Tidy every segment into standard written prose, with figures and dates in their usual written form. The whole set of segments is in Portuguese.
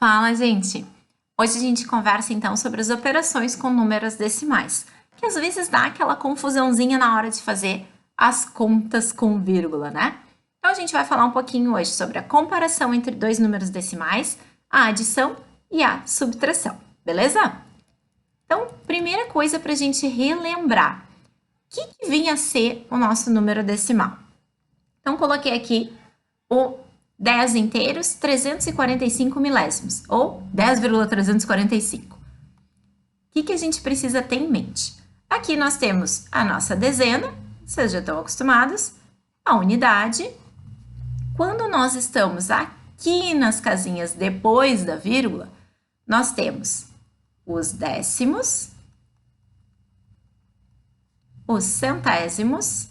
Fala, gente! Hoje a gente conversa então sobre as operações com números decimais, que às vezes dá aquela confusãozinha na hora de fazer as contas com vírgula, né? Então a gente vai falar um pouquinho hoje sobre a comparação entre dois números decimais, a adição e a subtração, beleza? Então, primeira coisa para a gente relembrar, o que vinha a ser o nosso número decimal? Então, coloquei aqui o 10 inteiros, 345 milésimos, ou 10,345. O que a gente precisa ter em mente? Aqui nós temos a nossa dezena, vocês já estão acostumados, a unidade. Quando nós estamos aqui nas casinhas depois da vírgula, nós temos os décimos, os centésimos,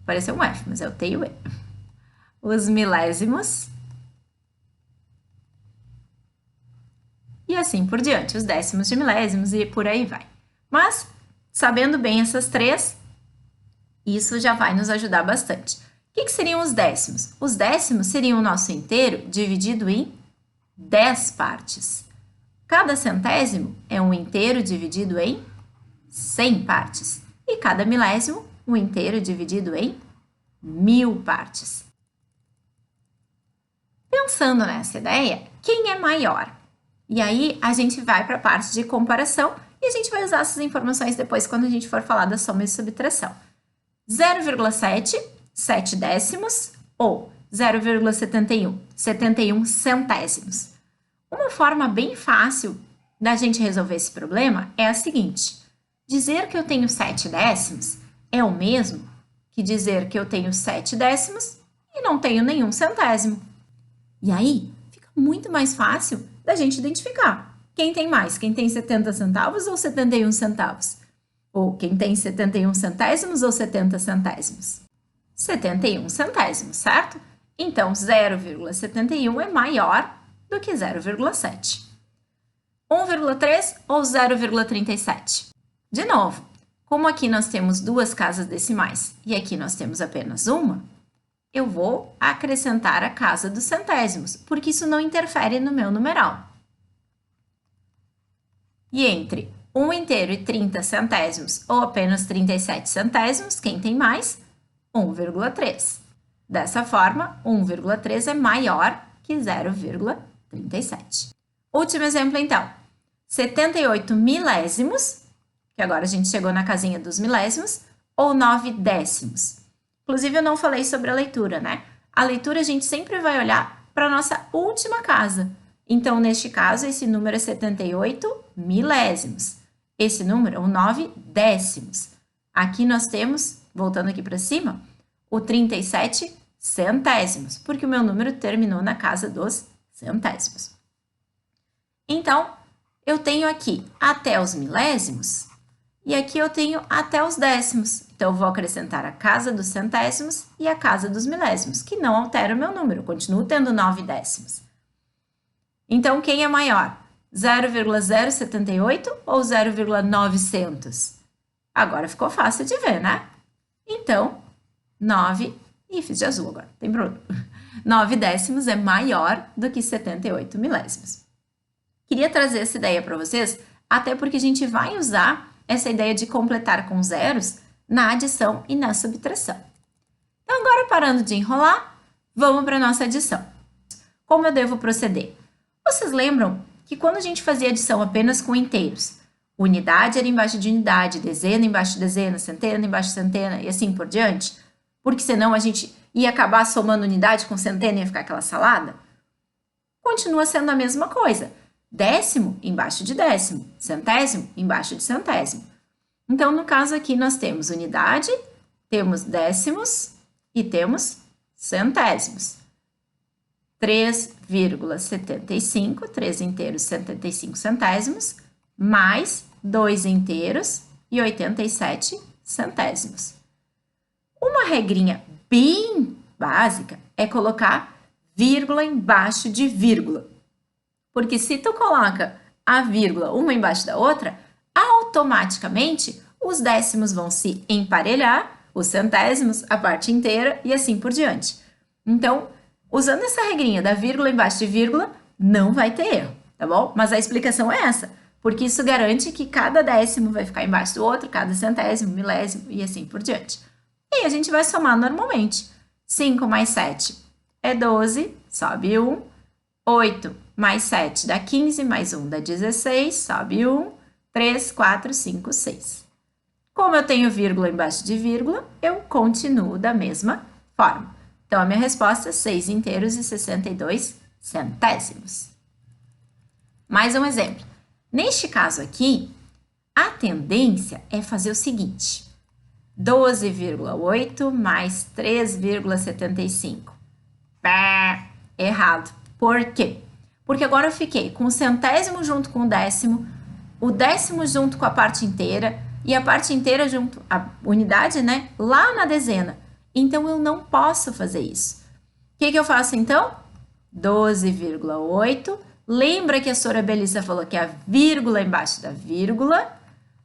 pareceu um F, mas é o T e o E. Os milésimos. E assim por diante, os décimos de milésimos e por aí vai. Mas, sabendo bem essas três, isso já vai nos ajudar bastante. O que seriam os décimos? Os décimos seriam o nosso inteiro dividido em 10 partes. Cada centésimo é um inteiro dividido em 100 partes. E cada milésimo, um inteiro dividido em 1000 partes. Pensando nessa ideia, quem é maior? E aí a gente vai para a parte de comparação e a gente vai usar essas informações depois quando a gente for falar da soma e subtração. 0,7, 7 décimos ou 0,71, 71 centésimos. Uma forma bem fácil da gente resolver esse problema é a seguinte: dizer que eu tenho 7 décimos é o mesmo que dizer que eu tenho 7 décimos e não tenho nenhum centésimo. E aí fica muito mais fácil da gente identificar quem tem mais, quem tem 70 centavos ou 71 centavos. Ou quem tem 71 centésimos ou 70 centésimos. 71 centésimos, certo? Então, 0,71 é maior do que 0,7. 1,3 ou 0,37? De novo, como aqui nós temos duas casas decimais e aqui nós temos apenas uma, eu vou acrescentar a casa dos centésimos, porque isso não interfere no meu numeral. E entre 1 inteiro e 30 centésimos, ou apenas 37 centésimos, quem tem mais? 1,3. Dessa forma, 1,3 é maior que 0,37. Último exemplo, então. 78 milésimos, que agora a gente chegou na casinha dos milésimos, ou 9 décimos. Inclusive, eu não falei sobre a leitura, né? A leitura a gente sempre vai olhar para a nossa última casa. Então, neste caso, esse número é 78 milésimos. Esse número é o 9 décimos. Aqui nós temos, voltando aqui para cima, o 37 centésimos, porque o meu número terminou na casa dos centésimos. Então, eu tenho aqui até os milésimos e aqui eu tenho até os décimos. Então, eu vou acrescentar a casa dos centésimos e a casa dos milésimos, que não altera o meu número, eu continuo tendo 9 décimos. Então, quem é maior? 0,078 ou 0,900? Agora ficou fácil de ver, né? Então, 9, e fiz de azul agora, tem problema. 9 décimos é maior do que 78 milésimos. Queria trazer essa ideia para vocês, até porque a gente vai usar essa ideia de completar com zeros na adição e na subtração. Então, agora parando de enrolar, vamos para a nossa adição. Como eu devo proceder? Vocês lembram que quando a gente fazia adição apenas com inteiros, unidade era embaixo de unidade, dezena embaixo de dezena, centena embaixo de centena e assim por diante? Porque senão a gente ia acabar somando unidade com centena e ia ficar aquela salada? Continua sendo a mesma coisa. Décimo embaixo de décimo, centésimo embaixo de centésimo. Então, no caso aqui, nós temos unidade, temos décimos e temos centésimos. 3,75, 3 inteiros, 75 centésimos, mais 2 inteiros e 87 centésimos. Uma regrinha bem básica é colocar vírgula embaixo de vírgula. Porque se tu coloca a vírgula uma embaixo da outra, automaticamente os décimos vão se emparelhar, os centésimos, a parte inteira e assim por diante. Então, usando essa regrinha da vírgula embaixo de vírgula, não vai ter erro, tá bom? Mas a explicação é essa, porque isso garante que cada décimo vai ficar embaixo do outro, cada centésimo, milésimo e assim por diante. E a gente vai somar normalmente. 5 mais 7 é 12, sobe 1. 8 mais 7 dá 15, mais 1 dá 16, sobe 1. 3, 4, 5, 6. Como eu tenho vírgula embaixo de vírgula, eu continuo da mesma forma. Então, a minha resposta é 6 inteiros e 62 centésimos. Mais um exemplo. Neste caso aqui, a tendência é fazer o seguinte. 12,8 mais 3,75. Errado. Por quê? Porque agora eu fiquei com o centésimo junto com o décimo junto com a parte inteira e a parte inteira junto, a unidade, né, lá na dezena. Então, eu não posso fazer isso. O que eu faço, então? 12,8. Lembra que a Sora Belissa falou que é a vírgula embaixo da vírgula?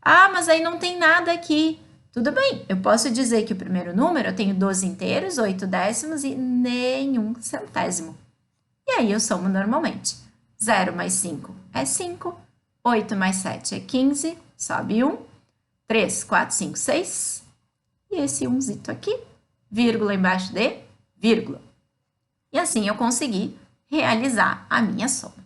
Ah, mas aí não tem nada aqui. Tudo bem, eu posso dizer que o primeiro número eu tenho 12 inteiros, 8 décimos e nenhum centésimo. E aí eu somo normalmente. 0 mais 5 é 5. 8 mais 7 é 15, sobe 1. 3, 4, 5, 6. E esse 1zito aqui, vírgula embaixo de vírgula. E assim eu consegui realizar a minha soma.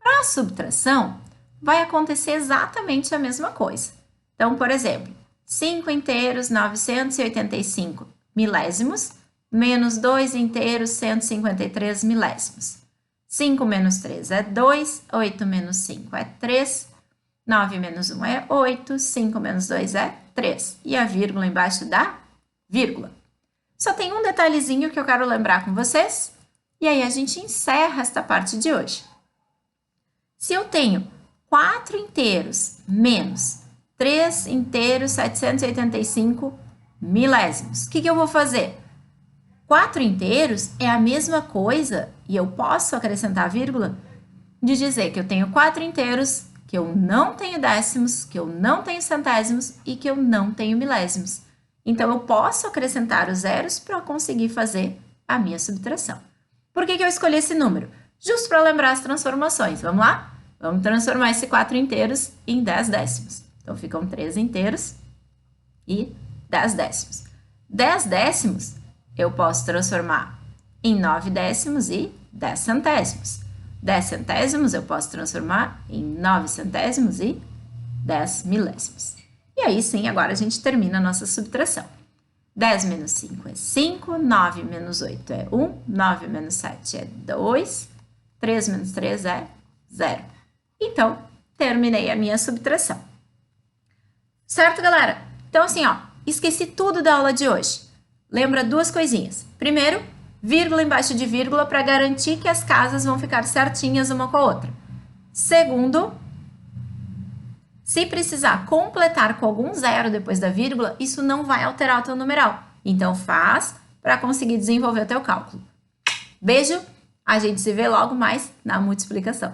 Para a subtração, vai acontecer exatamente a mesma coisa. Então, por exemplo, 5 inteiros, 985 milésimos, menos 2 inteiros, 153 milésimos. 5 menos 3 é 2, 8 menos 5 é 3, 9 menos 1 é 8, 5 menos 2 é 3. E a vírgula embaixo da vírgula. Só tem um detalhezinho que eu quero lembrar com vocês, e aí a gente encerra esta parte de hoje. Se eu tenho 4 inteiros menos 3 inteiros 785 milésimos, o que eu vou fazer? 4 inteiros é a mesma coisa, e eu posso acrescentar a vírgula, de dizer que eu tenho 4 inteiros, que eu não tenho décimos, que eu não tenho centésimos e que eu não tenho milésimos. Então, eu posso acrescentar os zeros para conseguir fazer a minha subtração. Por que eu escolhi esse número? Justo para lembrar as transformações. Vamos lá? Vamos transformar esse 4 inteiros em 10 décimos. Então, ficam 3 inteiros e 10 décimos. 10 décimos eu posso transformar em 9 décimos e 10 centésimos. 10 centésimos eu posso transformar em 9 centésimos e 10 milésimos. E aí sim, agora a gente termina a nossa subtração. 10 menos 5 é 5, 9 menos 8 é 1, 9 menos 7 é 2, 3 menos 3 é 0. Então, terminei a minha subtração. Certo, galera? Então, assim, ó, esqueci tudo da aula de hoje. Lembra duas coisinhas. Primeiro, vírgula embaixo de vírgula para garantir que as casas vão ficar certinhas uma com a outra. Segundo, se precisar completar com algum zero depois da vírgula, isso não vai alterar o teu numeral. Então, faz para conseguir desenvolver o teu cálculo. Beijo, a gente se vê logo mais na multiplicação.